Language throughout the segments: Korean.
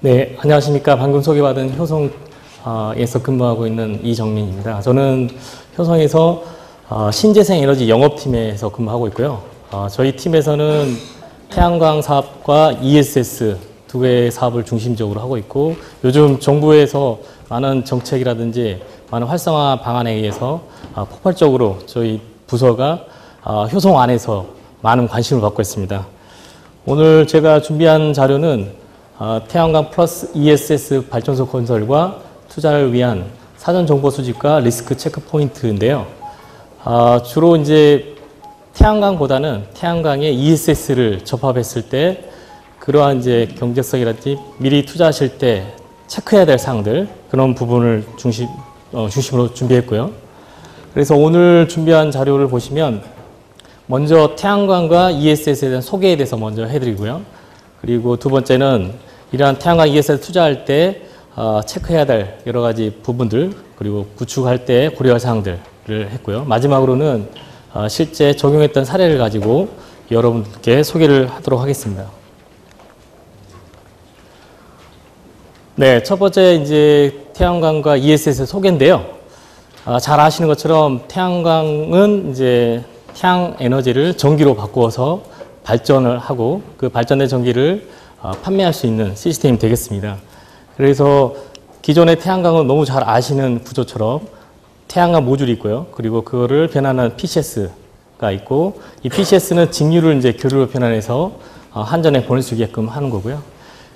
네, 안녕하십니까. 방금 소개받은 효성에서 근무하고 있는 이정민입니다. 저는 효성에서 신재생 에너지 영업팀에서 근무하고 있고요. 저희 팀에서는 태양광 사업과 ESS 두 개의 사업을 중심적으로 하고 있고, 요즘 정부에서 많은 정책이라든지 많은 활성화 방안에 의해서 폭발적으로 저희 부서가 효성 안에서 많은 관심을 받고 있습니다. 오늘 제가 준비한 자료는 태양광 플러스 ESS 발전소 건설과 투자를 위한 사전 정보 수집과 리스크 체크 포인트인데요. 주로 이제 태양광보다는 태양광에 ESS를 접합했을 때 그러한 이제 경제성이라든지 미리 투자하실 때 체크해야 될 사항들, 그런 부분을 중심으로 준비했고요. 그래서 오늘 준비한 자료를 보시면 먼저 태양광과 ESS에 대한 소개에 대해서 먼저 해드리고요. 그리고 두 번째는 이러한 태양광 ESS에 투자할 때 체크해야 될 여러 가지 부분들, 그리고 구축할 때 고려할 사항들을 했고요. 마지막으로는 실제 적용했던 사례를 가지고 여러분께 소개를 하도록 하겠습니다. 네, 첫 번째 이제 태양광과 ESS의 소개인데요. 잘 아시는 것처럼 태양광은 이제 태양 에너지를 전기로 바꾸어서 발전을 하고 그 발전된 전기를 판매할 수 있는 시스템이 되겠습니다. 그래서 기존의 태양광은 너무 잘 아시는 구조처럼 태양광 모듈이 있고요. 그리고 그거를 변환한 PCS가 있고, 이 PCS는 직류를 이제 교류로 변환해서 한전에 보낼 수 있게끔 하는 거고요.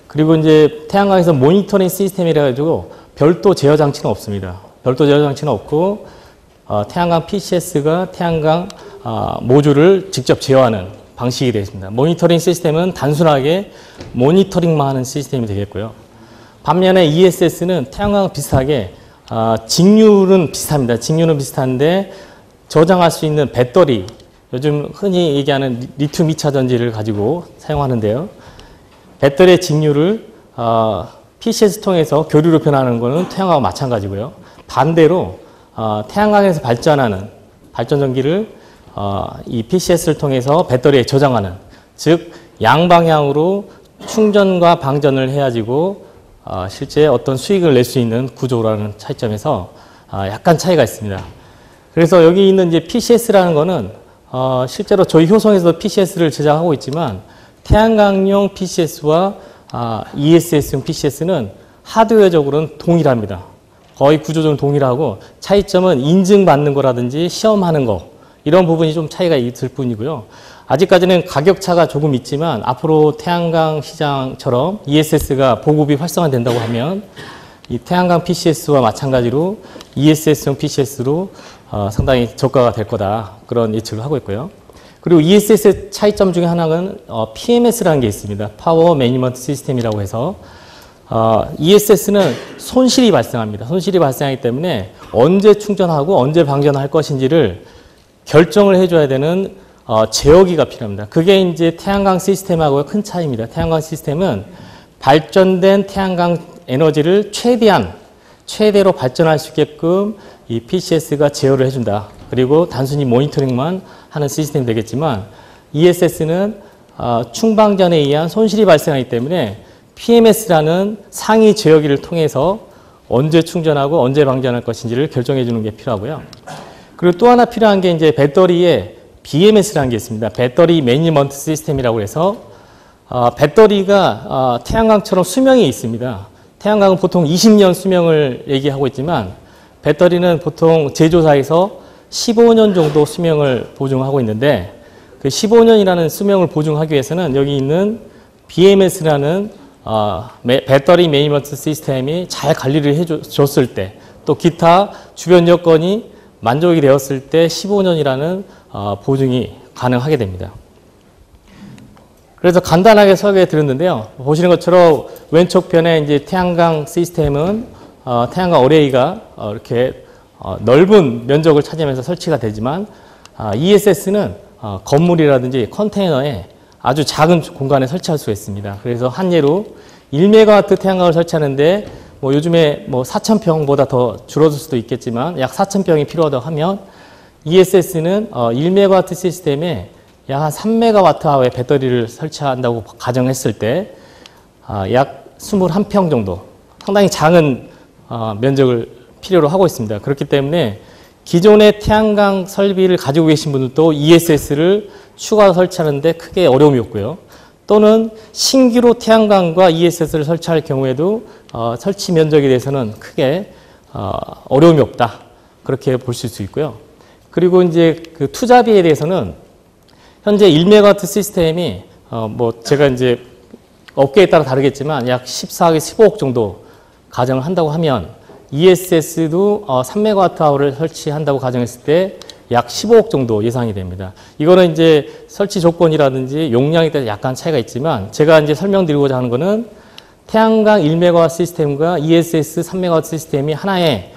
그리고 이제 태양광에서 모니터링 시스템이라 가지고 별도 제어 장치는 없습니다. 별도 제어 장치는 없고, 태양광 PCS가 태양광 모듈을 직접 제어하는 방식이 되겠습니다. 모니터링 시스템은 단순하게 모니터링만 하는 시스템이 되겠고요. 반면에 ESS는 태양광 비슷하게 직류는 비슷합니다. 직류는 비슷한데 저장할 수 있는 배터리, 요즘 흔히 얘기하는 리튬 2차 전지를 가지고 사용하는데요. 배터리의 직류를 PCS 통해서 교류로 변하는 것은 태양광과 마찬가지고요. 반대로 태양광에서 발전하는 발전 전기를 이 PCS를 통해서 배터리에 저장하는, 즉 양방향으로 충전과 방전을 해가지고 실제 어떤 수익을 낼 수 있는 구조라는 차이점에서 약간 차이가 있습니다. 그래서 여기 있는 이제 PCS라는 거는 실제로 저희 효성에서도 PCS를 제작하고 있지만 태양광용 PCS와 ESS용 PCS는 하드웨어적으로는 동일합니다. 거의 구조적으로 동일하고 차이점은 인증받는 거라든지 시험하는 거, 이런 부분이 좀 차이가 있을 뿐이고요. 아직까지는 가격차가 조금 있지만 앞으로 태양광 시장처럼 ESS가 보급이 활성화된다고 하면 이 태양광 PCS와 마찬가지로 ESS용 PCS로 상당히 저가가 될 거다, 그런 예측을 하고 있고요. 그리고 ESS의 차이점 중에 하나는 PMS라는 게 있습니다. 파워 매니지먼트 시스템이라고 해서 ESS는 손실이 발생합니다. 손실이 발생하기 때문에 언제 충전하고 언제 방전할 것인지를 결정을 해줘야 되는 제어기가 필요합니다. 그게 이제 태양광 시스템하고의 큰 차이입니다. 태양광 시스템은 발전된 태양광 에너지를 최대로 발전할 수 있게끔 이 PCS가 제어를 해준다. 그리고 단순히 모니터링만 하는 시스템이 되겠지만 ESS는 충방전에 의한 손실이 발생하기 때문에 PMS라는 상위 제어기를 통해서 언제 충전하고 언제 방전할 것인지를 결정해 주는 게 필요하고요. 그리고 또 하나 필요한 게 이제 배터리에 BMS라는 게 있습니다. 배터리 매니지먼트 시스템이라고 해서 배터리가 태양광처럼 수명이 있습니다. 태양광은 보통 20년 수명을 얘기하고 있지만 배터리는 보통 제조사에서 15년 정도 수명을 보증하고 있는데, 그 15년이라는 수명을 보증하기 위해서는 여기 있는 BMS라는 배터리 매니지먼트 시스템이 잘 관리를 해줬을 때, 또 기타 주변 여건이 만족이 되었을 때 15년이라는 보증이 가능하게 됩니다. 그래서 간단하게 설계해 드렸는데요. 보시는 것처럼 왼쪽 편에 이제 태양광 시스템은 태양광 어레이가 이렇게 넓은 면적을 차지하면서 설치가 되지만 ESS는 건물이라든지 컨테이너에 아주 작은 공간에 설치할 수가 있습니다. 그래서 한 예로 1메가와트 태양광을 설치하는데 요즘에 4,000평보다 더 줄어들 수도 있겠지만 약 4,000평이 필요하다고 하면 ESS는 1메가와트 시스템에 약 한 3메가와트 아워의 배터리를 설치한다고 가정했을 때 약 21평 정도 상당히 작은 면적을 필요로 하고 있습니다. 그렇기 때문에 기존의 태양광 설비를 가지고 계신 분들도 ESS를 추가 설치하는데 크게 어려움이 없고요. 또는 신규로 태양광과 ESS를 설치할 경우에도 설치 면적에 대해서는 크게 어려움이 없다. 그렇게 보실 수 있고요. 그리고 이제 그 투자비에 대해서는 현재 1메가와트 시스템이 제가 이제 업계에 따라 다르겠지만 약 14억, 15억 정도 가정을 한다고 하면 ESS도 3메가와트/아워를 설치한다고 가정했을 때 약 15억 정도 예상이 됩니다. 이거는 이제 설치 조건이라든지 용량에 따라 약간 차이가 있지만 제가 이제 설명드리고자 하는 거는 태양광 1메가와트 시스템과 ESS 3메가와트 시스템이 하나의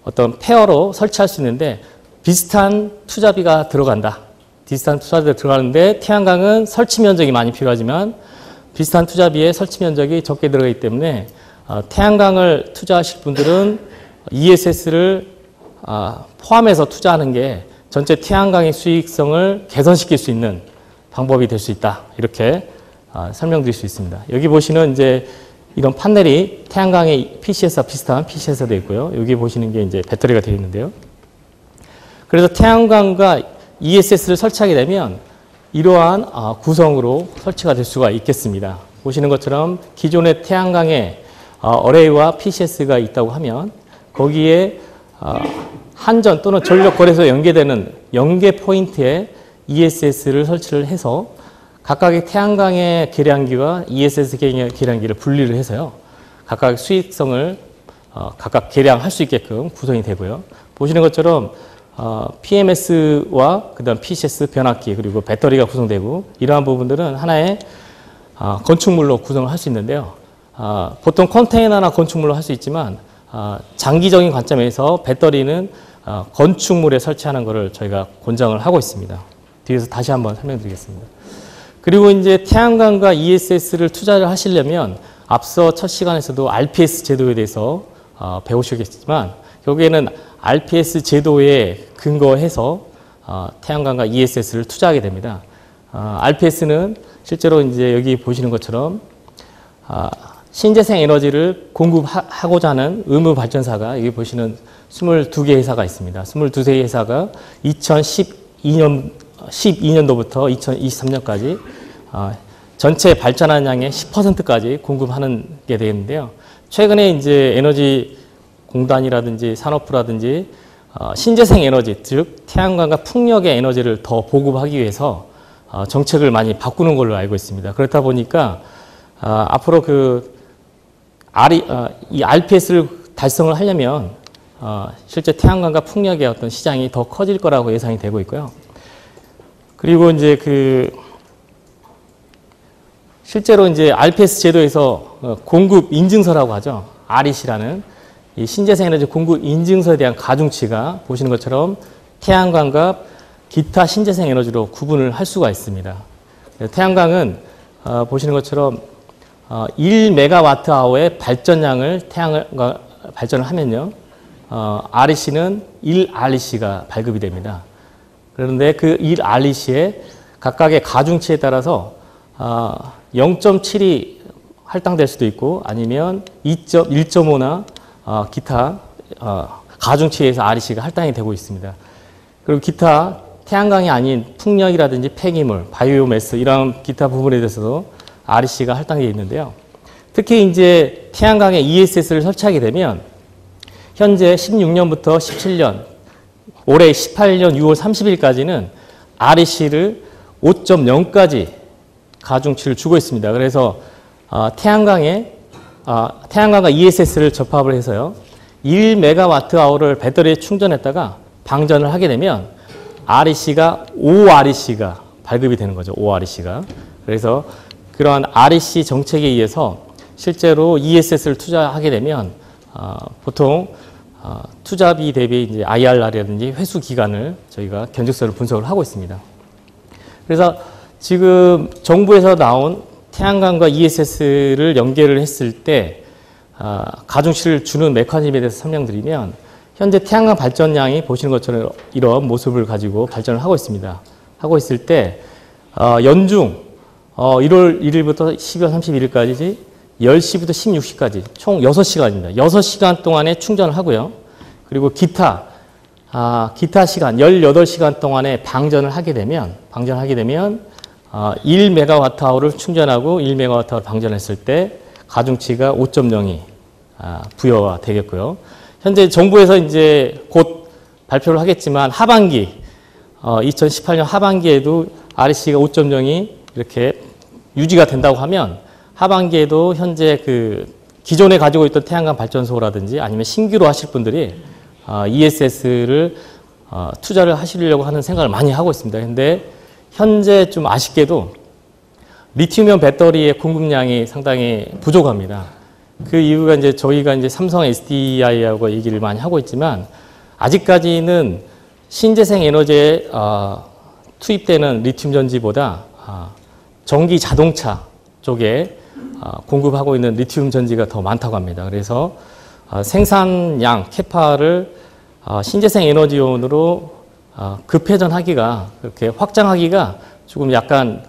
어떤 페어로 설치할 수 있는데 비슷한 투자비가 들어간다. 비슷한 투자비가 들어가는데 태양광은 설치 면적이 많이 필요하지만 비슷한 투자비에 설치 면적이 적게 들어가기 때문에 태양광을 투자하실 분들은 ESS를 포함해서 투자하는 게 전체 태양광의 수익성을 개선시킬 수 있는 방법이 될 수 있다. 이렇게 설명드릴 수 있습니다. 여기 보시는 이제 이런 판넬이 태양광의 PCS와 비슷한 PCS가 되어 있고요. 여기 보시는 게 이제 배터리가 되어 있는데요. 그래서 태양광과 ESS를 설치하게 되면 이러한 구성으로 설치가 될 수가 있겠습니다. 보시는 것처럼 기존의 태양광의 어레이와 PCS가 있다고 하면 거기에 한전 또는 전력거래소에 연계되는 연계 포인트에 ESS를 설치를 해서 각각의 태양광의 계량기와 ESS 계량기를 분리를 해서요. 각각 수익성을 각각 계량할 수 있게끔 구성이 되고요. 보시는 것처럼 PMS와 그다음 PCS 변압기 그리고 배터리가 구성되고 이러한 부분들은 하나의 건축물로 구성을 할 수 있는데요. 보통 컨테이너나 건축물로 할 수 있지만 장기적인 관점에서 배터리는 건축물에 설치하는 것을 저희가 권장을 하고 있습니다. 뒤에서 다시 한번 설명드리겠습니다. 그리고 이제 태양광과 ESS를 투자를 하시려면 앞서 첫 시간에서도 RPS 제도에 대해서 배우시겠지만 결국에는 RPS 제도에 근거해서 태양광과 ESS를 투자하게 됩니다. RPS는 실제로 이제 여기 보시는 것처럼 신재생 에너지를 공급하고자 하는 의무 발전사가 여기 보시는 22개 회사가 있습니다. 22개 회사가 2012년도부터 2023년까지 전체 발전한 양의 10%까지 공급하는 게 되겠는데요. 최근에 이제 에너지 공단이라든지 산업부라든지 신재생 에너지, 즉 태양광과 풍력의 에너지를 더 보급하기 위해서 정책을 많이 바꾸는 걸로 알고 있습니다. 그렇다 보니까 앞으로 이 RPS를 달성을 하려면 실제 태양광과 풍력의 어떤 시장이 더 커질 거라고 예상이 되고 있고요. 그리고 이제 실제로 이제 RPS 제도에서 공급 인증서라고 하죠. REC라는 이 신재생 에너지 공급 인증서에 대한 가중치가 보시는 것처럼 태양광과 기타 신재생 에너지로 구분을 할 수가 있습니다. 태양광은 보시는 것처럼 1메가와트/아워의 발전량을 태양광 발전을 하면요. REC는 1REC가 발급이 됩니다. 그런데 그 1REC의 각각의 가중치에 따라서 0.7이 할당될 수도 있고 아니면 1.5나 기타 가중치에서 REC가 할당이 되고 있습니다. 그리고 기타 태양광이 아닌 풍력이라든지 폐기물, 바이오매스 이런 기타 부분에 대해서도 REC가 할당되어 있는데요. 특히 이제 태양광에 ESS를 설치하게 되면 현재 16년부터 17년, 올해 18년 6월 30일까지는 REC를 5.0까지 가중치를 주고 있습니다. 그래서 태양광과 ESS를 접합을 해서요. 1메가와트/아워를 배터리에 충전했다가 방전을 하게 되면 REC가 5REC가 발급이 되는 거죠. 5REC가. 그래서 그러한 REC 정책에 의해서 실제로 ESS를 투자하게 되면 보통 투자비 대비 이제 IRR이라든지 회수 기간을 저희가 견적서를 분석을 하고 있습니다. 그래서 지금 정부에서 나온 태양광과 ESS를 연계를 했을 때 가중치를 주는 메커니즘에 대해서 설명드리면 현재 태양광 발전량이 보시는 것처럼 이런 모습을 가지고 발전을 하고 있습니다. 하고 있을 때 연중 1월 1일부터 12월 31일까지 10시부터 16시까지 총 6시간입니다. 6시간 동안에 충전을 하고요. 그리고 기타 시간 18시간 동안에 방전을 하게 되면 1메가와트아워를 충전하고 1메가와트아워를 방전했을 때 가중치가 5.0이 부여가 되겠고요. 현재 정부에서 이제 곧 발표를 하겠지만 하반기 2018년 하반기에도 REC가 5.0이 이렇게 유지가 된다고 하면 하반기에도 현재 그 기존에 가지고 있던 태양광 발전소라든지 아니면 신규로 하실 분들이 ESS를 투자를 하시려고 하는 생각을 많이 하고 있습니다. 근데 현재 좀 아쉽게도 리튬이온 배터리의 공급량이 상당히 부족합니다. 그 이유가 이제 저희가 이제 삼성 SDI하고 얘기를 많이 하고 있지만 아직까지는 신재생 에너지에 투입되는 리튬 전지보다 전기 자동차 쪽에 공급하고 있는 리튬 전지가 더 많다고 합니다. 그래서 생산량 캐파를 신재생 에너지원으로 급회전하기가 그렇게 확장하기가 조금 약간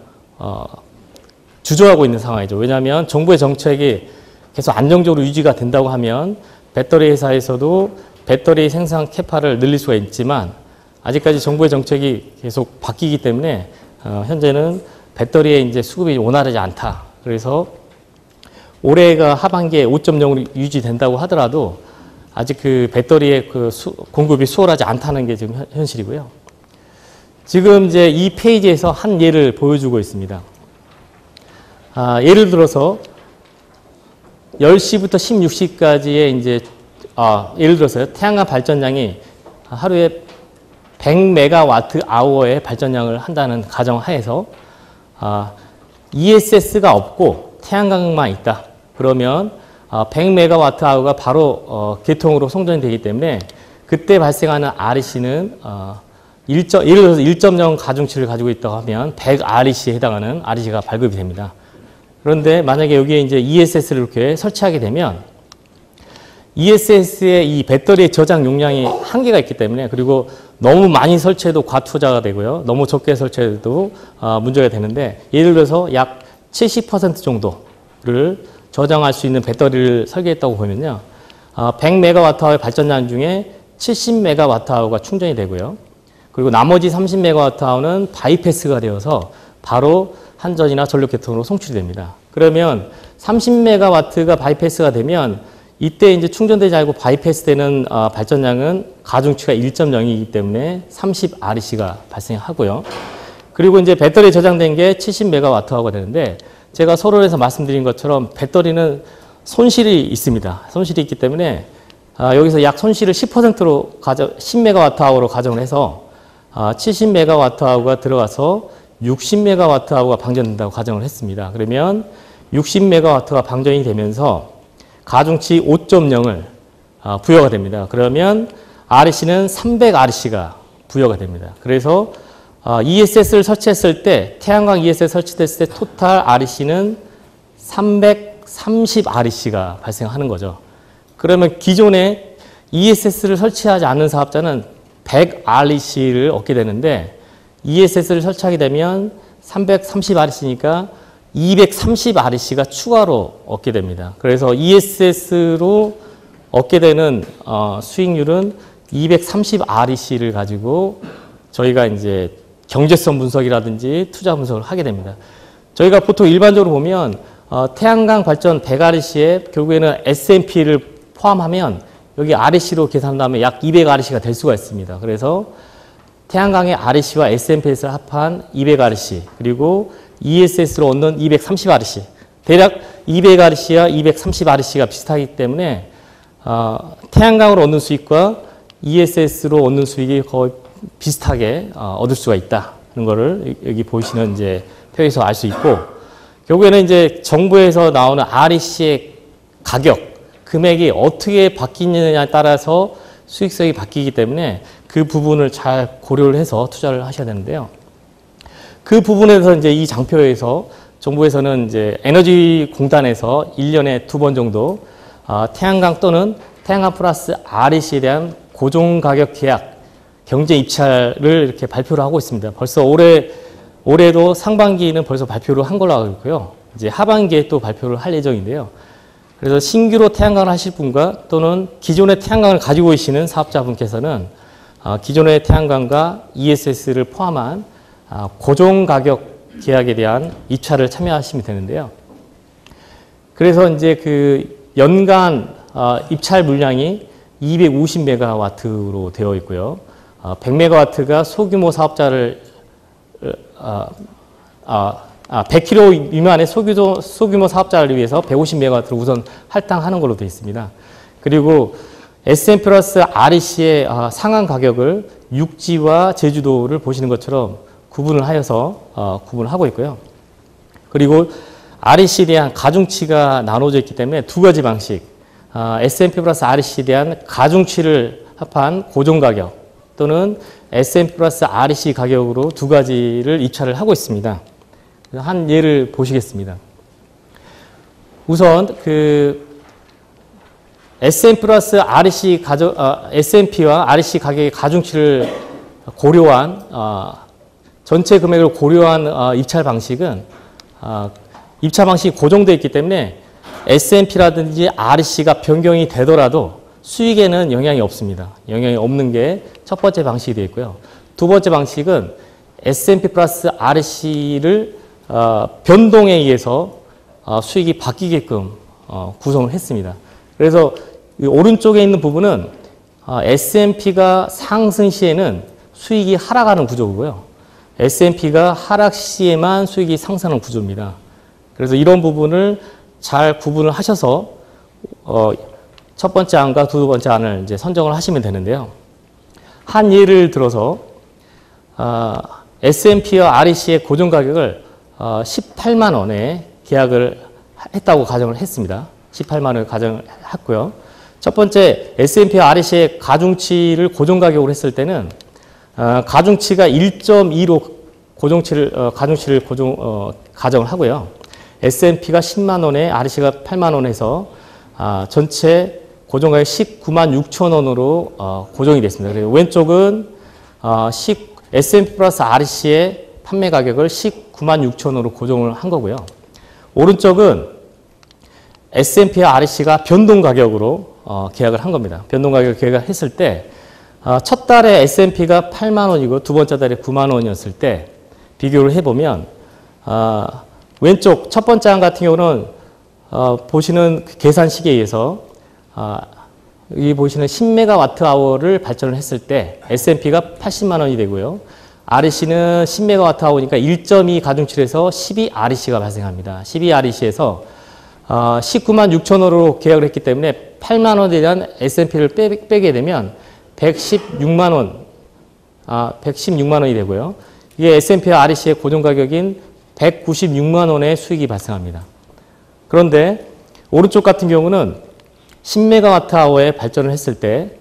주저하고 있는 상황이죠. 왜냐하면 정부의 정책이 계속 안정적으로 유지가 된다고 하면 배터리 회사에서도 배터리 생산 캐파를 늘릴 수가 있지만 아직까지 정부의 정책이 계속 바뀌기 때문에 현재는 배터리의 이제 수급이 원활하지 않다. 그래서 올해가 하반기에 5.0으로 유지된다고 하더라도 아직 그 배터리의 그 공급이 수월하지 않다는 게 지금 현실이고요. 지금 이제 이 페이지에서 한 예를 보여주고 있습니다. 예를 들어서 10시부터 16시까지의 이제 예를 들어서요. 태양광 발전량이 하루에 100메가와트/아워의 발전량을 한다는 가정하에서 ESS가 없고 태양광만 있다. 그러면 100메가와트/아워가 바로 계통으로 송전이 되기 때문에 그때 발생하는 REC는 예를 들어서 1.0 가중치를 가지고 있다고 하면 100REC에 해당하는 REC가 발급이 됩니다. 그런데 만약에 여기에 이제 ESS를 이렇게 설치하게 되면 ESS의 이 배터리의 저장 용량이 한계가 있기 때문에 그리고 너무 많이 설치해도 과투자가 되고요. 너무 적게 설치해도 문제가 되는데 예를 들어서 약 70% 정도를 저장할 수 있는 배터리를 설계했다고 보면요. 100메가와트아워의 발전량 중에 70메가와트아워가 충전이 되고요. 그리고 나머지 30메가와트아워는 바이패스가 되어서 바로 한전이나 전력계통으로 송출이 됩니다. 그러면 30메가와트가 바이패스가 되면 이때 이제 충전되지 않고 바이패스 되는 발전량은 가중치가 1.0이기 때문에 30REC가 발생하고요. 그리고 이제 배터리에 저장된 게 70메가와트아워가 되는데 제가 서론에서 말씀드린 것처럼 배터리는 손실이 있습니다. 손실이 있기 때문에 여기서 약 손실을 10%로 10메가와트아워로 가정을 해서 70메가와트아워가 들어가서 60메가와트아워가 방전된다고 가정을 했습니다. 그러면 60메가와트가 방전이 되면서 가중치 5.0을 부여가 됩니다. 그러면 REC는 300REC가 부여가 됩니다. 그래서 ESS를 설치했을 때 태양광 ESS 설치됐을 때 토탈 REC는 330REC가 발생하는 거죠. 그러면 기존에 ESS를 설치하지 않는 사업자는 100REC를 얻게 되는데 ESS를 설치하게 되면 330REC니까 230REC가 추가로 얻게 됩니다. 그래서 ESS로 얻게 되는 수익률은 230REC를 가지고 저희가 이제 경제성 분석이라든지 투자 분석을 하게 됩니다. 저희가 보통 일반적으로 보면 태양광 발전 100REC에 결국에는 S&P를 포함하면 여기 REC로 계산한다면 약 200REC가 될 수가 있습니다. 그래서 태양광의 REC와 S&P에서 합한 200REC 그리고 ESS로 얻는 230REC 대략 200REC와 230REC가 비슷하기 때문에 태양광으로 얻는 수익과 ESS로 얻는 수익이 거의 비슷하게 얻을 수가 있다는 것을 여기 보시는 이제 표에서 알 수 있고 결국에는 이제 정부에서 나오는 REC의 가격 금액이 어떻게 바뀌느냐에 따라서 수익성이 바뀌기 때문에 그 부분을 잘 고려를 해서 투자를 하셔야 되는데요. 그 부분에서 이제 이 장표에서 정부에서는 이제 에너지공단에서 1년에 2번 정도 태양광 또는 태양광 플러스 REC에 대한 고정가격 계약 경제 입찰을 이렇게 발표를 하고 있습니다. 벌써 올해도 상반기는 벌써 발표를 한 걸로 알고 있고요. 이제 하반기에 또 발표를 할 예정인데요. 그래서 신규로 태양광을 하실 분과 또는 기존의 태양광을 가지고 계시는 사업자분께서는 기존의 태양광과 ESS를 포함한 고정 가격 계약에 대한 입찰을 참여하시면 되는데요. 그래서 이제 그 연간 입찰 물량이 250메가와트로 되어 있고요. 100메가와트가 소규모 사업자를 100kW 미만의 소규모 사업자를 위해서 150메가와트를 우선 할당하는 걸로 되어 있습니다. 그리고 SM 플러스 REC의 상한 가격을 육지와 제주도를 보시는 것처럼 구분을 하여서 구분을 하고 있고요. 그리고 REC에 대한 가중치가 나눠져 있기 때문에 두 가지 방식, SMP 플러스 REC에 대한 가중치를 합한 고정 가격 또는 SMP 플러스 REC 가격으로 두 가지를 입찰을 하고 있습니다. 한 예를 보시겠습니다. 우선 그 SM 플러스 REC SMP와 REC 가격의 가중치를 고려한 전체 금액을 고려한 입찰 방식은 입찰 방식이 고정되어 있기 때문에 SMP라든지 REC가 변경이 되더라도 수익에는 영향이 없습니다. 영향이 없는 게 첫 번째 방식이 되어 있고요. 두 번째 방식은 SMP 플러스 REC를 변동에 의해서 수익이 바뀌게끔 구성을 했습니다. 그래서 오른쪽에 있는 부분은 SMP가 상승 시에는 수익이 하락하는 구조고요. SMP가 하락 시에만 수익이 상승하는 구조입니다. 그래서 이런 부분을 잘 구분을 하셔서 첫 번째 안과 두 번째 안을 이제 선정을 하시면 되는데요. 한 예를 들어서 SMP와 REC의 고정 가격을 18만 원에 계약을 했다고 가정을 했습니다. 18만 원을 가정했고요. 첫 번째 SMP와 REC의 가중치를 고정 가격으로 했을 때는 가중치가 1.2로 가중치를 가정을 하고요. SMP가 10만 원에 REC가 8만 원에서 전체 고정가격 19만 6천 원으로 고정이 됐습니다. 그리고 왼쪽은 SMP 플러스 REC의 판매 가격을 19만 6천 원으로 고정을 한 거고요. 오른쪽은 SMP와 REC가 변동 가격으로 계약을 한 겁니다. 변동 가격을 계약을 했을 때 첫 달에 SMP가 8만 원이고 두 번째 달에 9만 원이었을 때 비교를 해보면 왼쪽 첫 번째 안 같은 경우는 보시는 계산식에 의해서 여기 보시는 10메가와트아워를 발전을 했을 때 SMP가 80만 원이 되고요. REC는 10메가와트아워니까 1.2 가중치에서 12REC가 발생합니다. 12REC에서 19만 6천 원으로 계약을 했기 때문에 8만 원에 대한 SMP를 빼게 되면 116만 원이 되고요. 이게 SMP와 REC의 고정 가격인 196만 원의 수익이 발생합니다. 그런데 오른쪽 같은 경우는 10메가와트아워에 발전을 했을 때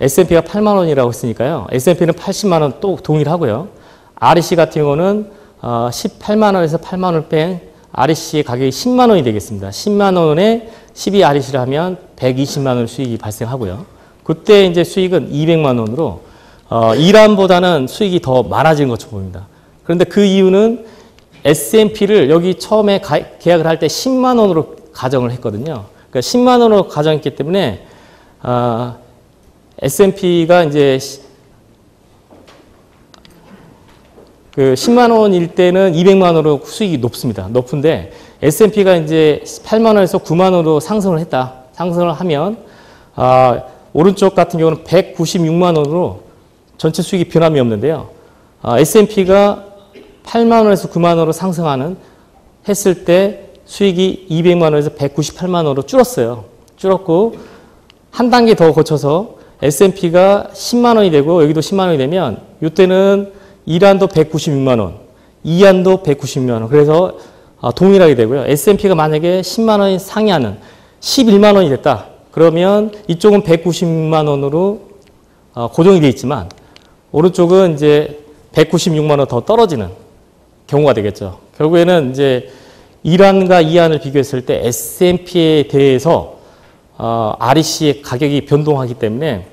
SMP가 8만 원이라고 했으니까요. SMP는 80만 원 또 동일하고요. REC 같은 경우는 18만 원에서 8만 원을 뺀 REC의 가격이 10만 원이 되겠습니다. 10만 원에 12REC를 하면 120만 원 수익이 발생하고요. 그때 이제 수익은 200만 원으로 이란보다는 수익이 더 많아진 것처럼 보입니다. 그런데 그 이유는 SMP를 여기 처음에 계약을 할 때 10만 원으로 가정을 했거든요. 그러니까 10만 원으로 가정했기 때문에 SMP가 이제 그 10만 원일 때는 200만 원으로 수익이 높습니다. 높은데 SMP가 이제 8만 원에서 9만 원으로 상승을 했다. 상승을 하면 오른쪽 같은 경우는 196만 원으로 전체 수익이 변함이 없는데요. SMP가 8만 원에서 9만 원으로 상승하는 했을 때 수익이 200만 원에서 198만 원으로 줄었어요. 줄었고 한 단계 더 거쳐서 S&P가 10만 원이 되고 여기도 10만 원이 되면 이때는 1안도 196만 원, 2안도 196만 원. 그래서 동일하게 되고요. S&P가 만약에 10만 원이 상회하는 11만 원이 됐다. 그러면 이쪽은 196만 원으로 고정이 되어 있지만 오른쪽은 이제 196만 원 더 떨어지는 경우가 되겠죠. 결국에는 이제 1안과 2안을 비교했을 때 S&P에 대해서 REC의 가격이 변동하기 때문에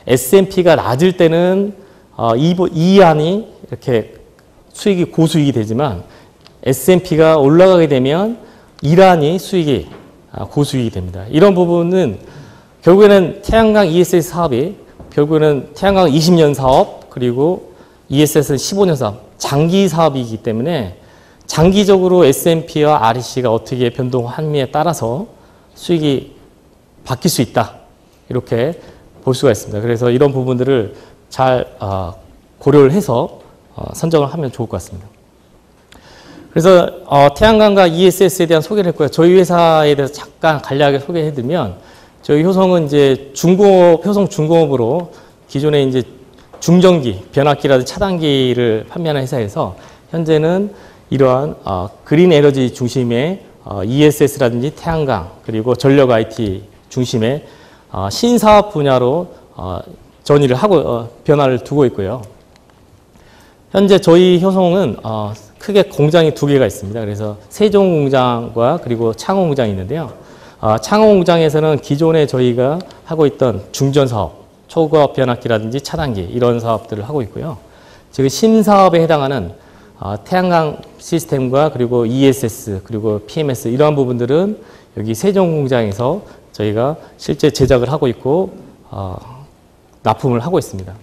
S&P가 낮을 때는 2안이 이렇게 수익이 고수익이 되지만 S&P가 올라가게 되면 이란이 수익이 고수익이 됩니다. 이런 부분은 결국에는 태양광 ESS 사업이 결국에는 태양광 20년 사업 그리고 ESS는 15년 사업, 장기 사업이기 때문에 장기적으로 S&P와 REC가 어떻게 변동하느냐에 따라서 수익이 바뀔 수 있다. 이렇게 볼 수가 있습니다. 그래서 이런 부분들을 잘 고려를 해서 선정을 하면 좋을 것 같습니다. 그래서 태양광과 ESS에 대한 소개를 했고요. 저희 회사에 대해서 잠깐 간략하게 소개해드리면 저희 효성은 이제 효성 중공업으로 기존에 이제 중전기, 변압기라든지 차단기를 판매하는 회사에서 현재는 이러한 그린 에너지 중심의 ESS라든지 태양광 그리고 전력 IT 중심의 신사업 분야로 전이를 하고 변화를 두고 있고요. 현재 저희 효성은 크게 공장이 2개가 있습니다. 그래서 세종 공장과 그리고 창원 공장이 있는데요. 창원 공장에서는 기존에 저희가 하고 있던 중전 사업, 초고압 변압기라든지 차단기 이런 사업들을 하고 있고요. 지금 신사업에 해당하는 태양광 시스템과 그리고 ESS 그리고 PMS 이러한 부분들은 여기 세종 공장에서 저희가 실제 제작을 하고 있고 납품을 하고 있습니다.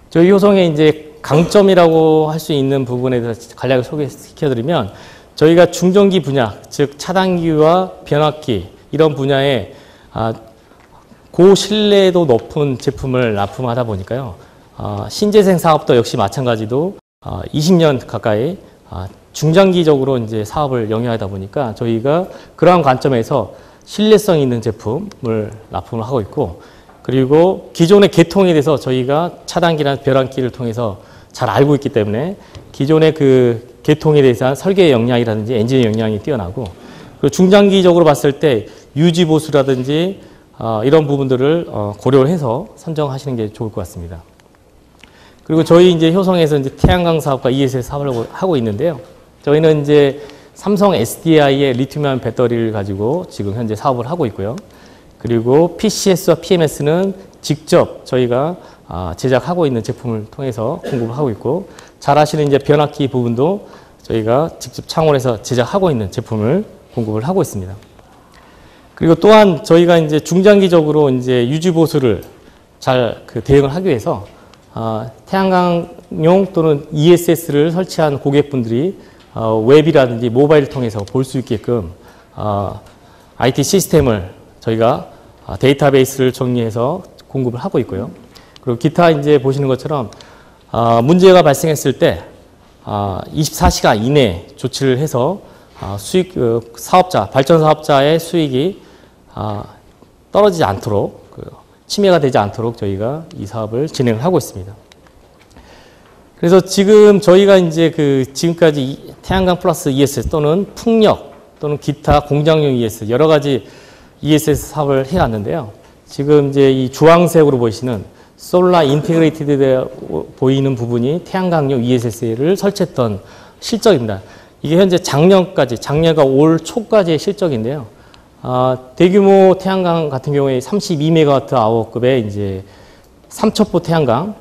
저희 효성의 이제 강점이라고 할 수 있는 부분에 대해서 간략히 소개시켜드리면 저희가 중전기 분야, 즉 차단기와 변압기 이런 분야에 고신뢰도 높은 제품을 납품하다 보니까요. 신재생 사업도 역시 마찬가지도 20년 가까이 중장기적으로 이제 사업을 영위하다 보니까 저희가 그러한 관점에서 신뢰성 있는 제품을 납품을 하고 있고 그리고 기존의 계통에 대해서 저희가 차단기나 변압기를 통해서 잘 알고 있기 때문에 기존의 그 계통에 대해서 설계 역량이라든지 엔진 역량이 뛰어나고 그리고 중장기적으로 봤을 때 유지 보수라든지 이런 부분들을 고려를 해서 선정하시는 게 좋을 것 같습니다. 그리고 저희 이제 효성에서 이제 태양광 사업과 ESS 사업을 하고 있는데요. 저희는 이제 삼성 SDI의 리튬이온 배터리를 가지고 지금 현재 사업을 하고 있고요. 그리고 PCS와 PMS는 직접 저희가 제작하고 있는 제품을 통해서 공급을 하고 있고 잘 아시는 이제 변압기 부분도 저희가 직접 창원에서 제작하고 있는 제품을 공급을 하고 있습니다. 그리고 또한 저희가 이제 중장기적으로 이제 유지 보수를 잘 대응을 하기 위해서 태양광용 또는 ESS를 설치한 고객분들이 웹이라든지 모바일을 통해서 볼 수 있게끔 IT 시스템을 저희가 데이터베이스를 정리해서 공급을 하고 있고요. 그리고 기타 이제 보시는 것처럼 문제가 발생했을 때 24시간 이내에 조치를 해서 수익 사업자, 발전 사업자의 수익이 떨어지지 않도록 침해가 되지 않도록 저희가 이 사업을 진행을 하고 있습니다. 그래서 지금 저희가 이제 지금까지 태양광 플러스 ESS 또는 풍력 또는 기타 공장용 ESS 여러 가지 ESS 사업을 해왔는데요. 지금 이제 이 주황색으로 보이시는 솔라 인테그레이티드 되어 보이는 부분이 태양광용 ESS를 설치했던 실적입니다. 이게 현재 작년과 올 초까지의 실적인데요. 대규모 태양광 같은 경우에 32MWh급의 이제 삼척포 태양광이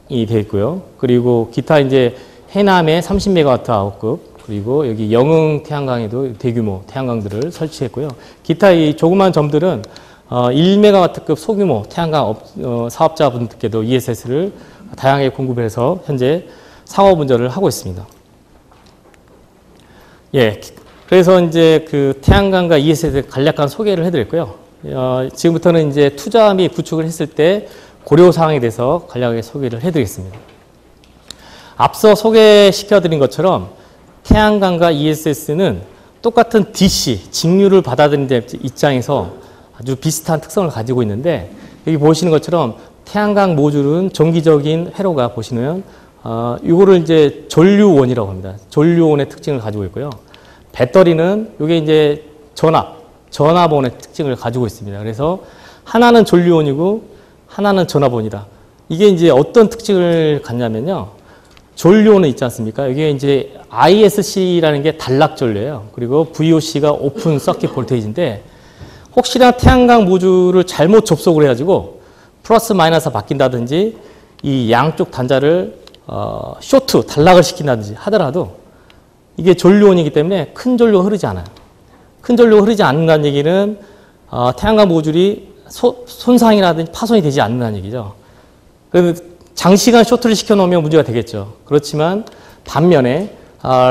되어 있고요. 그리고 기타 이제 해남에 30MWh급 그리고 여기 영흥 태양광에도 대규모 태양광들을 설치했고요. 기타 이 조그만 점들은 1MW급 소규모 태양광 사업자분들께도 ESS를 다양하게 공급해서 현재 상업 운전을 하고 있습니다. 예, 그래서 이제 태양광과 ESS에 간략한 소개를 해드렸고요. 지금부터는 이제 투자 및 구축을 했을 때 고려 사항에 대해서 간략하게 소개를 해드리겠습니다. 앞서 소개시켜드린 것처럼 태양광과 ESS는 똑같은 DC, 직류를 받아들이는 입장에서 아주 비슷한 특성을 가지고 있는데 여기 보시는 것처럼 태양광 모듈은 정기적인 회로가 보시면 이거를 이제 전류원이라고 합니다. 전류원의 특징을 가지고 있고요. 배터리는 이게 이제 전압원의 특징을 가지고 있습니다. 그래서 하나는 전류원이고 하나는 전압원이다. 이게 이제 어떤 특징을 갖냐면요. 전류원은 있지 않습니까? 이게 이제 ISC라는 게 단락 전류예요. 그리고 VOC가 오픈 서킷 볼테이지인데 혹시나 태양광 모듈을 잘못 접속을 해가지고 플러스 마이너스 바뀐다든지 이 양쪽 단자를 쇼트, 단락을 시킨다든지 하더라도 이게 전류원이기 때문에 큰 전류가 흐르지 않아요. 큰 전류가 흐르지 않는다는 얘기는 태양광 모듈이 손상이라든지 파손이 되지 않는다는 얘기죠. 장시간 쇼트를 시켜놓으면 문제가 되겠죠. 그렇지만 반면에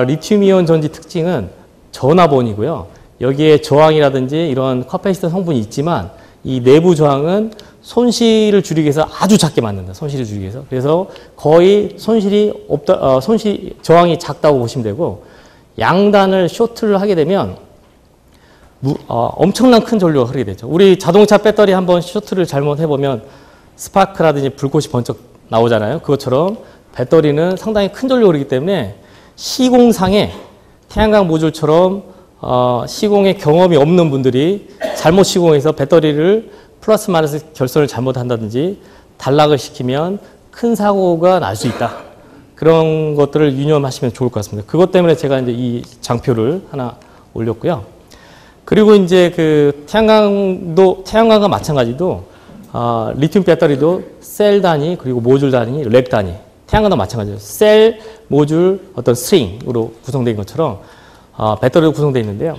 리튬이온 전지 특징은 전화번이고요. 여기에 저항이라든지 이런 카파시터 성분이 있지만 이 내부 저항은 손실을 줄이기 위해서 아주 작게 만든다. 손실을 줄이기 위해서. 그래서 거의 손실이 없다, 저항이 작다고 보시면 되고, 양단을 쇼트를 하게 되면 엄청난 큰 전류가 흐르게 되죠. 우리 자동차 배터리 한번 쇼트를 잘못해보면 스파크라든지 불꽃이 번쩍 나오잖아요. 그것처럼 배터리는 상당히 큰 전류가 흐르기 때문에 시공상에 태양광 모듈처럼 시공의 경험이 없는 분들이 잘못 시공해서 배터리를 플러스 마이너스 결선을 잘못한다든지 단락을 시키면 큰 사고가 날 수 있다. 그런 것들을 유념하시면 좋을 것 같습니다. 그것 때문에 제가 이제 이 장표를 하나 올렸고요. 그리고 이제 그 태양광과 마찬가지도 리튬 배터리도 셀 단위 그리고 모듈 단위, 렉 단위. 태양광도 마찬가지예요. 셀, 모듈, 어떤 스트링으로 구성된 것처럼 배터리로 구성되어 있는데요.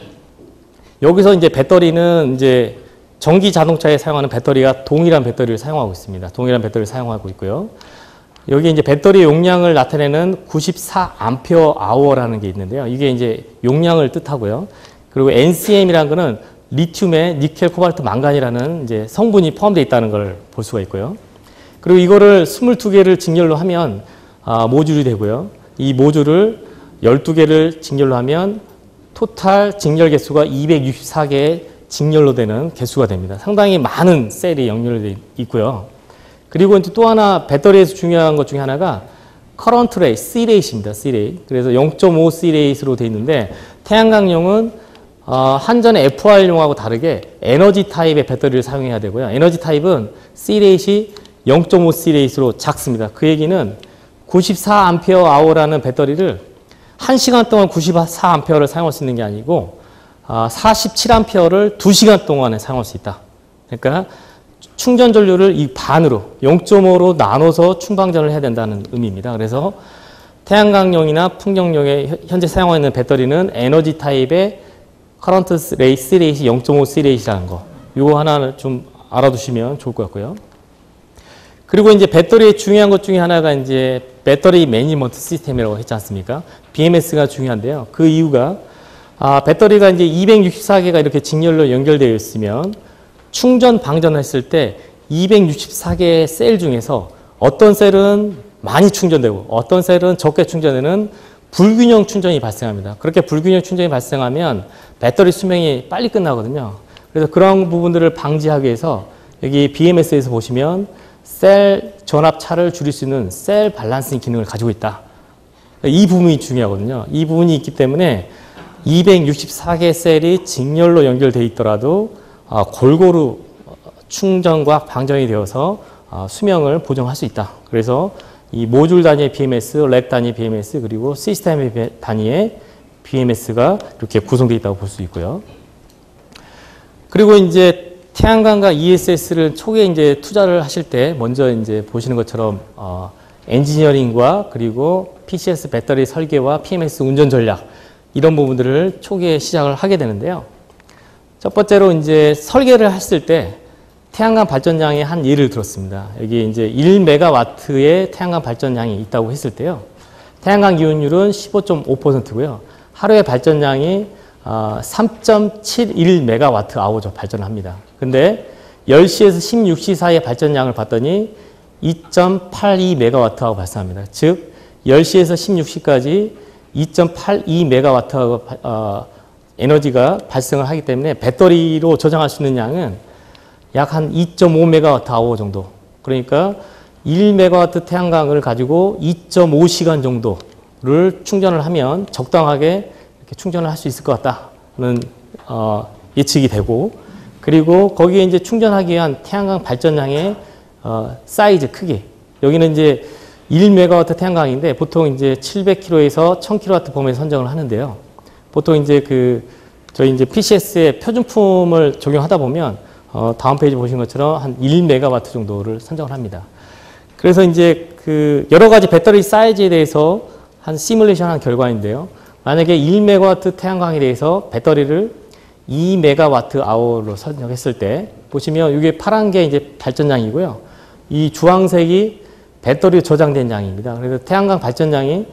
여기서 이제 배터리는 이제 전기 자동차에 사용하는 배터리가 동일한 배터리를 사용하고 있습니다. 동일한 배터리를 사용하고 있고요. 여기 이제 배터리 용량을 나타내는 94Ah라는 게 있는데요. 이게 이제 용량을 뜻하고요. 그리고 NCM이라는 거는 리튬에 니켈, 코발트, 망간이라는 이제 성분이 포함되어 있다는 걸 볼 수가 있고요. 그리고 이거를 22개를 직렬로 하면 모듈이 되고요. 이 모듈을 12개를 직렬로 하면 토탈 직렬 개수가 264개의 직렬로 되는 개수가 됩니다. 상당히 많은 셀이 연결되어 있고요. 그리고 이제 또 하나 배터리에서 중요한 것 중에 하나가 커런트 레이, C 레이트입니다. C 레이트. 그래서 0.5 C 레이트로 되어 있는데 태양광용은 한전의 FR용하고 다르게 에너지 타입의 배터리를 사용해야 되고요. 에너지 타입은 C 레이트이 0.5 C 레이트로 작습니다. 그 얘기는 94Ah라는 배터리를 1시간 동안 94A를 사용할 수 있는 게 아니고 47A를 2시간 동안에 사용할 수 있다. 그러니까 충전 전류를 이 반으로 0.5로 나눠서 충방전을 해야 된다는 의미입니다. 그래서 태양광용이나 풍경용에 현재 사용하고 있는 배터리는 에너지 타입의 커런트 레이트, C 레이트 0.5 C 레이트라는 거. 이거 하나를 좀 알아두시면 좋을 것 같고요. 그리고 이제 배터리의 중요한 것 중에 하나가 이제 배터리 매니지먼트 시스템이라고 했지 않습니까? BMS가 중요한데요. 그 이유가 배터리가 이제 264개가 이렇게 직렬로 연결되어 있으면 충전 방전했을 때 264개의 셀 중에서 어떤 셀은 많이 충전되고 어떤 셀은 적게 충전되는 불균형 충전이 발생합니다. 그렇게 불균형 충전이 발생하면 배터리 수명이 빨리 끝나거든요. 그래서 그런 부분들을 방지하기 위해서 여기 BMS에서 보시면 셀 전압차를 줄일 수 있는 셀 밸런싱 기능을 가지고 있다. 이 부분이 중요하거든요. 이 부분이 있기 때문에 264개 셀이 직렬로 연결되어 있더라도 골고루 충전과 방전이 되어서 수명을 보정할 수 있다. 그래서 이 모듈 단위의 BMS, 렉 단위 BMS, 그리고 시스템 단위의 BMS가 이렇게 구성되어 있다고 볼 수 있고요. 그리고 이제 태양광과 ESS를 초기에 이제 투자를 하실 때 먼저 이제 보시는 것처럼 엔지니어링과 그리고 PCS 배터리 설계와 PMS 운전 전략 이런 부분들을 초기에 시작을 하게 되는데요. 첫 번째로 이제 설계를 했을 때 태양광 발전량의 한 예를 들었습니다. 여기 이제 1메가와트의 태양광 발전량이 있다고 했을 때요. 태양광 기온율은 15.5%고요. 하루의 발전량이 3.71메가와트 아워죠. 발전을 합니다. 근데 10시에서 16시 사이의 발전량을 봤더니 2.82메가와트하고 발생합니다. 즉 10시에서 16시까지 2.82메가와트 에너지가 발생을 하기 때문에 배터리로 저장할 수 있는 양은 약 한 2.5메가와트 아워 정도. 그러니까 1메가와트 태양광을 가지고 2.5시간 정도를 충전을 하면 적당하게 이렇게 충전을 할 수 있을 것 같다는 예측이 되고, 그리고 거기에 이제 충전하기 위한 태양광 발전량의 사이즈 크기. 여기는 이제 1메가와트 태양광인데 보통 이제 700kW에서 1000kW 범위에서 선정을 하는데요. 보통 이제 저희 이제 PCS의 표준품을 적용하다 보면 다음 페이지 보신 것처럼 한 1메가와트 정도를 선정을 합니다. 그래서 이제 여러 가지 배터리 사이즈에 대해서 한 시뮬레이션 한 결과인데요. 만약에 1메가와트 태양광에 대해서 배터리를 2메가와트/아워로 설정했을 때 보시면 이게 파란 게 이제 발전량이고요. 이 주황색이 배터리 저장된 양입니다. 그래서 태양광 발전량이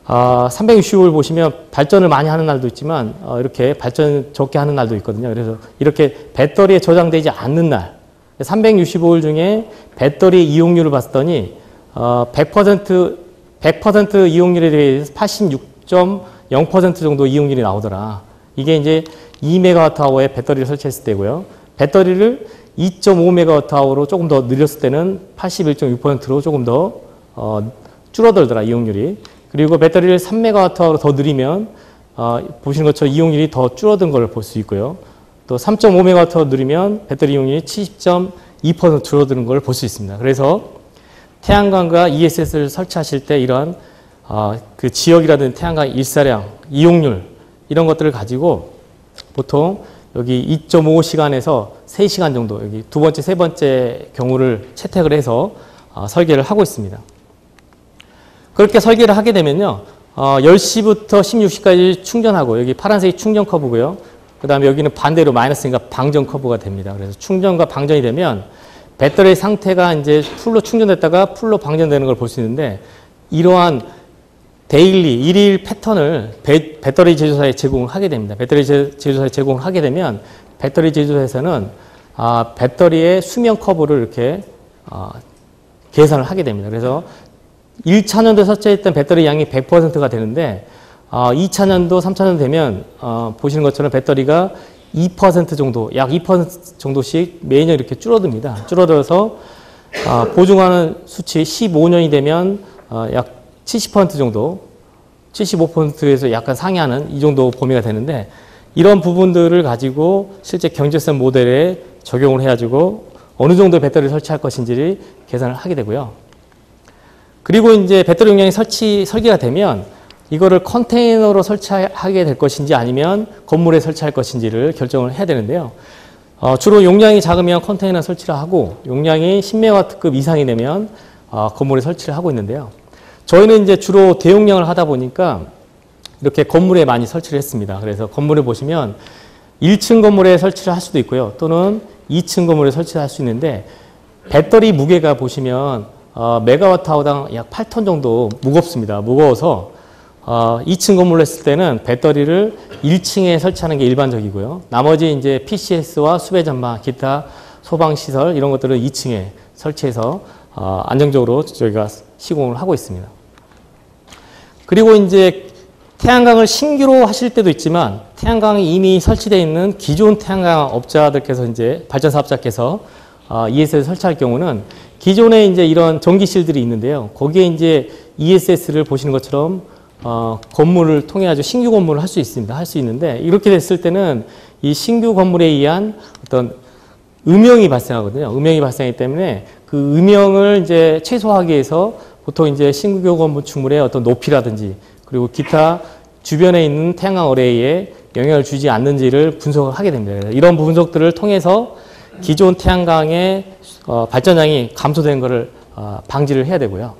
365일 보시면 발전을 많이 하는 날도 있지만 이렇게 발전 적게 하는 날도 있거든요. 그래서 이렇게 배터리에 저장되지 않는 날 365일 중에 배터리 이용률을 봤더니 100% 이용률에 대해서 86.0% 정도 이용률이 나오더라. 이게 이제 2메가와트아워에 배터리를 설치했을 때고요. 배터리를 2.5메가와트아워로 조금 더 늘렸을 때는 81.6%로 조금 더 줄어들더라, 이용률이. 그리고 배터리를 3메가와트아워로 더 늘리면 보시는 것처럼 이용률이 더 줄어든 걸 볼 수 있고요. 또 3.5메가와트아워 늘리면 배터리 이용률이 70.2% 줄어드는 걸 볼 수 있습니다. 그래서 태양광과 ESS를 설치하실 때 이러한 그 지역이라든지 태양광 일사량, 이용률 이런 것들을 가지고 보통 여기 2.5시간에서 3시간 정도 여기 두 번째, 세 번째 경우를 채택을 해서 설계를 하고 있습니다. 그렇게 설계를 하게 되면요. 10시부터 16시까지 충전하고 여기 파란색이 충전 커브고요. 그 다음에 여기는 반대로 마이너스니까 방전 커브가 됩니다. 그래서 충전과 방전이 되면 배터리 상태가 이제 풀로 충전됐다가 풀로 방전되는 걸 볼 수 있는데 이러한 데일리, 일일 패턴을 배터리 제조사에 제공을 하게 됩니다. 배터리 제조사에 제공을 하게 되면 배터리 제조사에서는 배터리의 수명 커브를 이렇게 계산을 하게 됩니다. 그래서 1차년도에 설치했던 배터리 양이 100%가 되는데 2차년도, 3차년도 되면 보시는 것처럼 배터리가 2% 정도, 약 2% 정도씩 매년 이렇게 줄어듭니다. 줄어들어서 보증하는 수치 15년이 되면 약 70% 정도, 75%에서 약간 상회하는 이 정도 범위가 되는데 이런 부분들을 가지고 실제 경제성 모델에 적용을 해가지고 어느 정도 배터리를 설치할 것인지를 계산을 하게 되고요. 그리고 이제 배터리 용량이 설계가 되면 이거를 컨테이너로 설치하게 될 것인지 아니면 건물에 설치할 것인지를 결정을 해야 되는데요. 주로 용량이 작으면 컨테이너 설치를 하고 용량이 10메가와트급 이상이 되면 건물에 설치를 하고 있는데요. 저희는 이제 주로 대용량을 하다 보니까 이렇게 건물에 많이 설치를 했습니다. 그래서 건물에 보시면 1층 건물에 설치를 할 수도 있고요. 또는 2층 건물에 설치를 할 수 있는데 배터리 무게가 보시면 메가와트아워당 약 8톤 정도 무겁습니다. 무거워서 2층 건물로 했을 때는 배터리를 1층에 설치하는 게 일반적이고요. 나머지 이제 PCS와 수배 전망, 기타 소방시설 이런 것들을 2층에 설치해서 안정적으로 저희가 시공을 하고 있습니다. 그리고 이제 태양광을 신규로 하실 때도 있지만 태양광이 이미 설치되어 있는 기존 태양광 업자들께서 이제 발전 사업자께서 ESS를 설치할 경우는 기존에 이제 이런 전기실들이 있는데요. 거기에 이제 ESS를 보시는 것처럼 건물을 통해 아주 신규 건물을 할 수 있습니다. 할 수 있는데 이렇게 됐을 때는 이 신규 건물에 의한 어떤 음영이 발생하거든요. 음영이 발생하기 때문에 그 음영을 이제 최소화하기 위해서 보통 이제 신규 건축물의 어떤 높이라든지 그리고 기타 주변에 있는 태양광 어레이에 영향을 주지 않는지를 분석을 하게 됩니다. 이런 분석들을 통해서 기존 태양광의 발전량이 감소되는 것을 방지를 해야 되고요.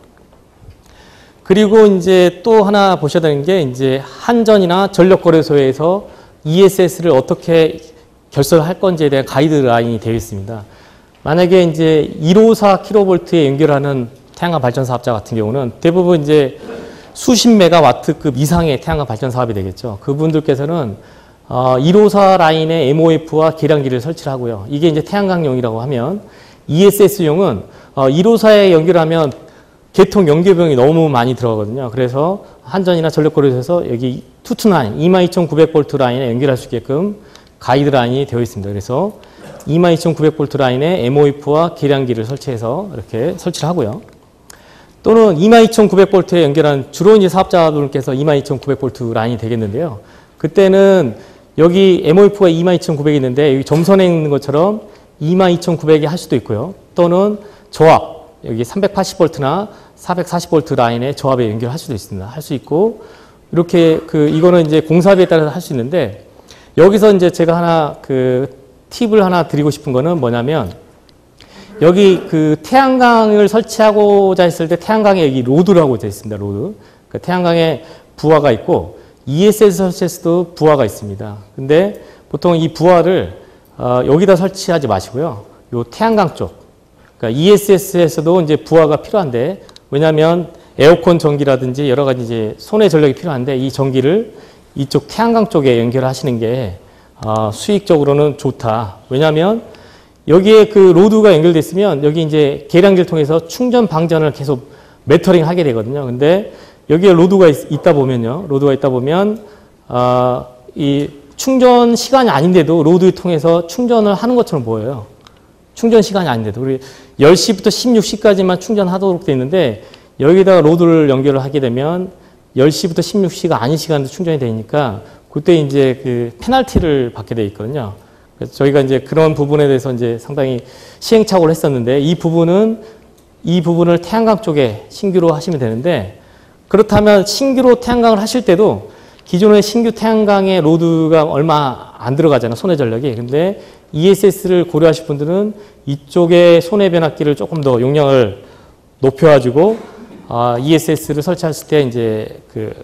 그리고 이제 또 하나 보셔야 되는 게 이제 한전이나 전력거래소에서 ESS를 어떻게 결성할 건지에 대한 가이드라인이 되어 있습니다. 만약에 이제 154kV에 연결하는 태양광 발전 사업자 같은 경우는 대부분 이제 수십 메가와트급 이상의 태양광 발전 사업이 되겠죠. 그분들께서는 154 라인에 MOF와 계량기를 설치를 하고요. 이게 이제 태양광용이라고 하면 ESS용은 154에 연결하면 개통 연결비용이 너무 많이 들어가거든요. 그래서 한전이나 전력거래소에서 여기 투투라인 22,900V 라인에 연결할 수 있게끔 가이드라인이 되어 있습니다. 그래서 22,900V 라인에 MOF와 계량기를 설치해서 이렇게 설치를 하고요. 또는 22,900V에 연결한 주로 이제 사업자분께서 22,900V 라인이 되겠는데요. 그때는 여기 MOF가 22,900이 있는데 여기 점선에 있는 것처럼 22,900이 할 수도 있고요. 또는 저압 여기 380V나 440V 라인에 저압에 연결할 수도 있습니다. 할 수 있고 이렇게 이거는 이제 공사비에 따라서 할 수 있는데 여기서 이제 제가 하나 팁을 하나 드리고 싶은 거는 뭐냐면 여기 태양광을 설치하고자 했을 때 태양광에 여기 로드라고 되어 있습니다. 로드. 태양광에 부하가 있고 ESS 설치에서도 부하가 있습니다. 근데 보통 이 부하를 여기다 설치하지 마시고요. 요 태양광 쪽. 그러니까 ESS에서도 이제 부하가 필요한데, 왜냐하면 에어컨 전기라든지 여러 가지 이제 손해 전력이 필요한데, 이 전기를 이쪽 태양광 쪽에 연결하시는 게 수익적으로는 좋다. 왜냐하면 여기에 그 로드가 연결돼 있으면 여기 이제 계량기를 통해서 충전 방전을 계속 메터링 하게 되거든요. 근데 여기에 로드가 있다 보면요. 로드가 있다 보면 이 충전 시간이 아닌데도 로드를 통해서 충전을 하는 것처럼 보여요. 충전 시간이 아닌데도. 우리 10시부터 16시까지만 충전하도록 되어 있는데, 여기다가 로드를 연결을 하게 되면 10시부터 16시가 아닌 시간도 충전이 되니까 그때 이제 그 페널티를 받게 돼 있거든요. 그래서 저희가 이제 그런 부분에 대해서 이제 상당히 시행착오를 했었는데, 이 부분을 태양광 쪽에 신규로 하시면 되는데, 그렇다면 신규로 태양광을 하실 때도 기존의 신규 태양광의 로드가 얼마 안 들어가잖아요. 손해 전력이. 근데 ESS를 고려하실 분들은 이쪽에 손해 변압기를 조금 더 용량을 높여가지고 ESS를 설치하실 때 이제 그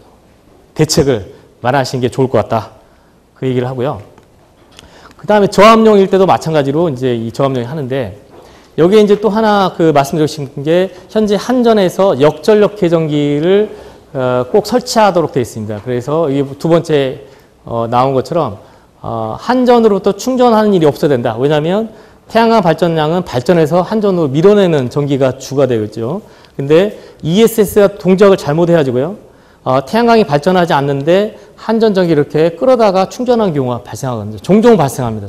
대책을 마련하시는 게 좋을 것 같다. 그 얘기를 하고요. 그 다음에 저압용일 때도 마찬가지로 이제 이 저압용이 하는데, 여기에 이제 또 하나 그 말씀드리고 싶은 게, 현재 한전에서 역전력 계정기를 꼭 설치하도록 되어 있습니다. 그래서 이게 두 번째 나온 것처럼 한전으로부터 충전하는 일이 없어야 된다. 왜냐하면 태양광 발전량은 발전해서 한전으로 밀어내는 전기가 주가 되어 있죠. 근데 ESS가 동작을 잘못해가지고요. 태양광이 발전하지 않는데 한전 전기 이렇게 끌어다가 충전하는 경우가 발생하거든요. 종종 발생합니다.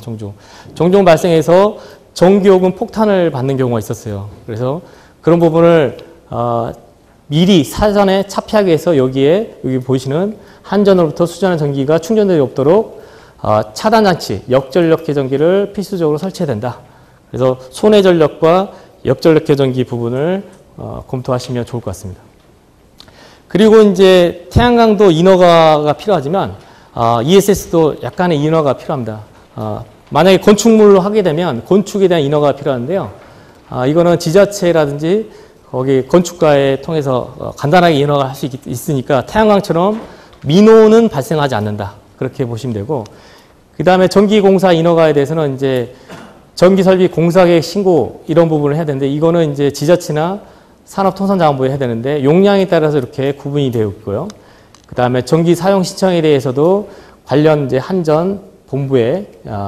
종종 발생해서 전기요금 폭탄을 받는 경우가 있었어요. 그래서 그런 부분을 미리 사전에 차피하기 위해서 여기 보시는 한전으로부터 수전하는 전기가 충전되지 없도록 차단장치, 역전력 계정기를 필수적으로 설치해야 된다. 그래서 손해 전력과 역전력 계정기 부분을 검토하시면 좋을 것 같습니다. 그리고 이제 태양광도 인허가가 필요하지만 ESS도 약간의 인허가가 필요합니다. 만약에 건축물로 하게 되면 건축에 대한 인허가가 필요한데요. 이거는 지자체라든지 거기 건축가에 통해서 간단하게 인허가를 할 수 있으니까 태양광처럼 민호는 발생하지 않는다. 그렇게 보시면 되고, 그 다음에 전기공사 인허가에 대해서는 이제 전기설비 공사계획 신고 이런 부분을 해야 되는데, 이거는 이제 지자체나 산업통상자원부에 해야 되는데 용량에 따라서 이렇게 구분이 되어 있고요. 그 다음에 전기 사용 신청에 대해서도 관련 이제 한전 본부에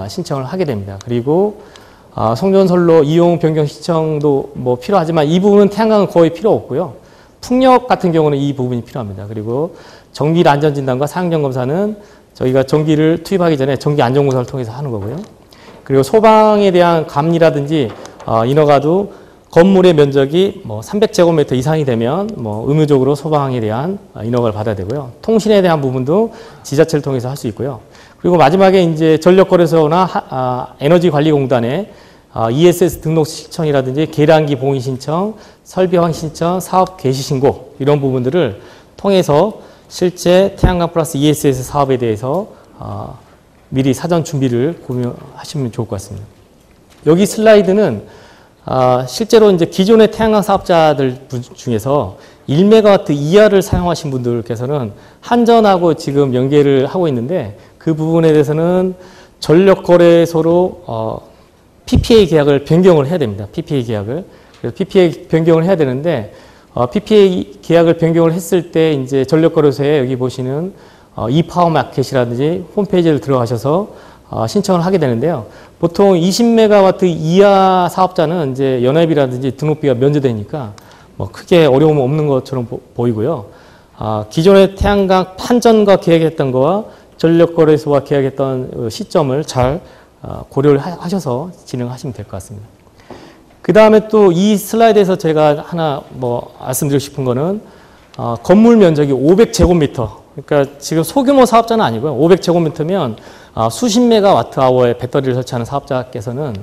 신청을 하게 됩니다. 그리고 송전선로 이용 변경 신청도 뭐 필요하지만 이 부분은 태양광은 거의 필요 없고요. 풍력 같은 경우는 이 부분이 필요합니다. 그리고 전기 안전진단과 사용점검사는 저희가 전기를 투입하기 전에 전기 안전공사를 통해서 하는 거고요. 그리고 소방에 대한 감리라든지 인허가도 건물의 면적이 뭐 300제곱미터 이상이 되면 뭐 의무적으로 소방에 대한 인허가를 받아야 되고요. 통신에 대한 부분도 지자체를 통해서 할 수 있고요. 그리고 마지막에 이제 전력거래소나 에너지관리공단에 ESS 등록 신청이라든지 계량기 봉인 신청, 설비 확인 신청, 사업 개시 신고 이런 부분들을 통해서 실제 태양광 플러스 ESS 사업에 대해서 미리 사전 준비를 고려하시면 좋을 것 같습니다. 여기 슬라이드는 실제로 이제 기존의 태양광 사업자들 중에서 1메가와트 이하를 사용하신 분들께서는 한전하고 지금 연계를 하고 있는데, 그 부분에 대해서는 전력거래소로 PPA 계약을 변경을 해야 됩니다. PPA 계약을. 그래서 PPA 변경을 해야 되는데, PPA 계약을 변경을 했을 때 이제 전력거래소에 여기 보시는 이파워마켓이라든지 홈페이지를 들어가셔서 신청을 하게 되는데요. 보통 20메가와트 이하 사업자는 이제 연회비라든지 등록비가 면제되니까 뭐 크게 어려움은 없는 것처럼 보이고요. 기존의 태양광 한전과 계약했던 거와 전력거래소와 계약했던 시점을 잘 고려를 하셔서 진행하시면 될 것 같습니다. 그 다음에 또 이 슬라이드에서 제가 하나 뭐 말씀드리고 싶은 거는 건물 면적이 500제곱미터. 그러니까 지금 소규모 사업자는 아니고요. 500제곱미터면 수십 메가와트 아워의 배터리를 설치하는 사업자께서는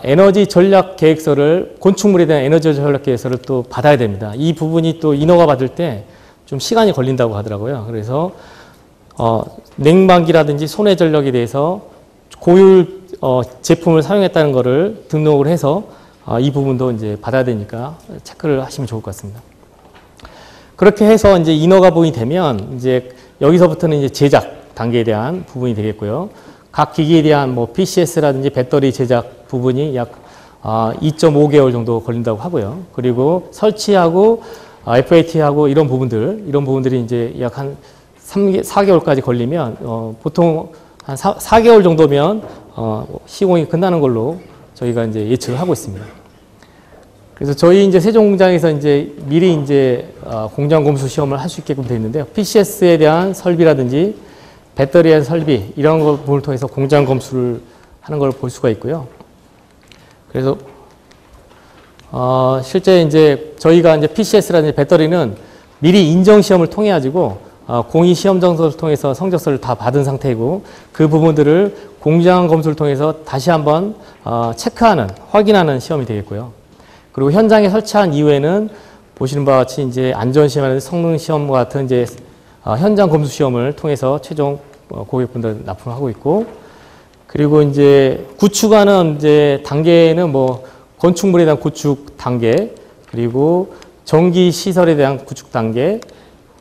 에너지 전략 계획서를, 건축물에 대한 에너지 전략 계획서를 또 받아야 됩니다. 이 부분이 또 인허가 받을 때 좀 시간이 걸린다고 하더라고요. 그래서 냉방기라든지 손해 전력에 대해서 고율 제품을 사용했다는 것을 등록을 해서 이 부분도 이제 받아야 되니까 체크를 하시면 좋을 것 같습니다. 그렇게 해서 이제 인허가 부분이 되면 이제 여기서부터는 이제 제작 단계에 대한 부분이 되겠고요. 각 기기에 대한 뭐 PCS라든지 배터리 제작 부분이 약 2.5개월 정도 걸린다고 하고요. 그리고 설치하고 FAT하고 이런 부분들이 이제 약 한 4개월까지 걸리면 보통 한 4개월 정도면 시공이 끝나는 걸로 저희가 이제 예측을 하고 있습니다. 그래서 저희 이제 세종 공장에서 이제 미리 이제 공장 검수 시험을 할 수 있게끔 되어 있는데요. PCS에 대한 설비라든지 배터리에 대한 설비 이런 부분을 통해서 공장 검수를 하는 걸 볼 수가 있고요. 그래서 실제 이제 저희가 이제 PCS라든지 배터리는 미리 인정 시험을 통해 가지고 공의 시험 정서를 통해서 성적서를 다 받은 상태이고 그 부분들을 공장 검수를 통해서 다시 한번 체크하는 확인하는 시험이 되겠고요. 그리고 현장에 설치한 이후에는 보시는 바와 같이 이제 안전 시험이라든지 성능 시험과 같은 이제 현장 검수 시험을 통해서 최종 고객분들 납품을 하고 있고, 그리고 이제 구축하는 이제 단계는 뭐 건축물에 대한 구축 단계, 그리고 전기 시설에 대한 구축 단계,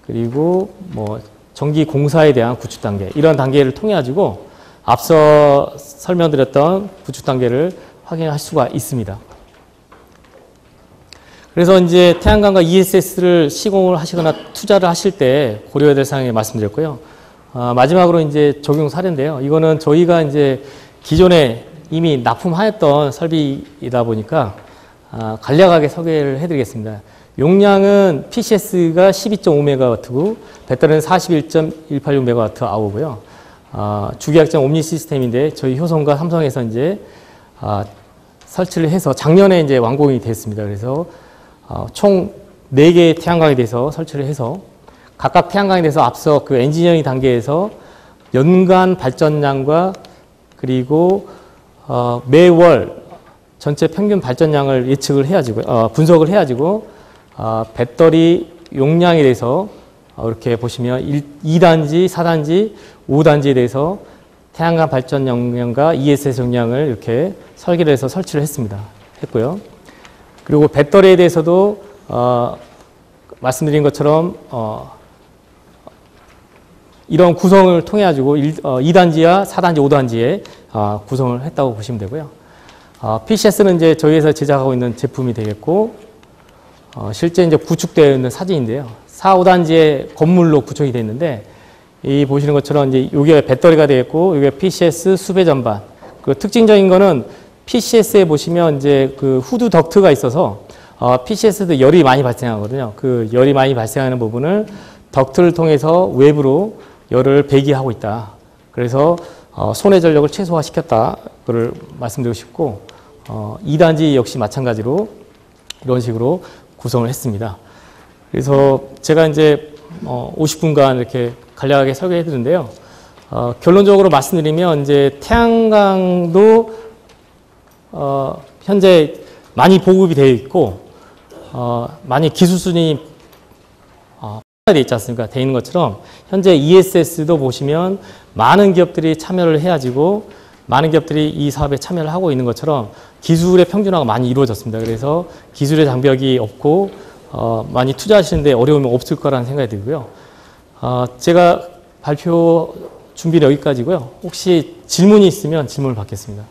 그리고 뭐 전기 공사에 대한 구축 단계, 이런 단계를 통해 가지고 앞서 설명드렸던 구축 단계를 확인할 수가 있습니다. 그래서 이제 태양광과 ESS를 시공을 하시거나 투자를 하실 때 고려해야 될 사항을 말씀드렸고요. 마지막으로 이제 적용 사례인데요. 이거는 저희가 이제 기존에 이미 납품하였던 설비이다 보니까 간략하게 소개를 해드리겠습니다. 용량은 PCS가 12.5MW고 배터리는 41.186MWh 아우고요. 주기약정 옴니 시스템인데 저희 효성과 삼성에서 이제 설치를 해서 작년에 이제 완공이 됐습니다. 그래서 총 4개의 태양광에 대해서 설치를 해서 각각 태양광에 대해서 앞서 그 엔지니어링 단계에서 연간 발전량과 그리고 매월 전체 평균 발전량을 예측을 해가지고 분석을 해가지고 배터리 용량에 대해서 이렇게 보시면 2단지, 4단지, 5단지에 대해서 태양광 발전 용량과 ESS 용량을 이렇게 설계를 해서 설치를 했고요. 그리고 배터리에 대해서도 말씀드린 것처럼 이런 구성을 통해 가지고 2단지와 4단지, 5단지에 구성을 했다고 보시면 되고요. PCS는 이제 저희 회사 제작하고 있는 제품이 되겠고, 실제 이제 구축되어 있는 사진인데요. 4, 5단지의 건물로 구축이 되어 있는데, 이 보시는 것처럼 이제 이게 배터리가 되겠고, 이게 PCS 수배 전반. 그 특징적인 거는 PCS에 보시면 이제 그 후드 덕트가 있어서 PCS도 열이 많이 발생하거든요. 그 열이 많이 발생하는 부분을 덕트를 통해서 외부로 열을 배기하고 있다. 그래서 손해 전력을 최소화시켰다. 그걸 말씀드리고 싶고, 2단지 역시 마찬가지로 이런 식으로 구성을 했습니다. 그래서 제가 이제 50분간 이렇게 간략하게 설계해 드렸는데요. 결론적으로 말씀드리면 이제 태양광도 현재 많이 보급이 되어 있고 많이 기술 수준이 되어 있지 않습니까? 되어 있는 것처럼 현재 ESS도 보시면 많은 기업들이 참여를 해가지고 많은 기업들이 이 사업에 참여를 하고 있는 것처럼 기술의 평준화가 많이 이루어졌습니다. 그래서 기술의 장벽이 없고 많이 투자하시는데 어려움이 없을 거라는 생각이 들고요. 제가 발표 준비는 여기까지고요. 혹시 질문이 있으면 질문을 받겠습니다.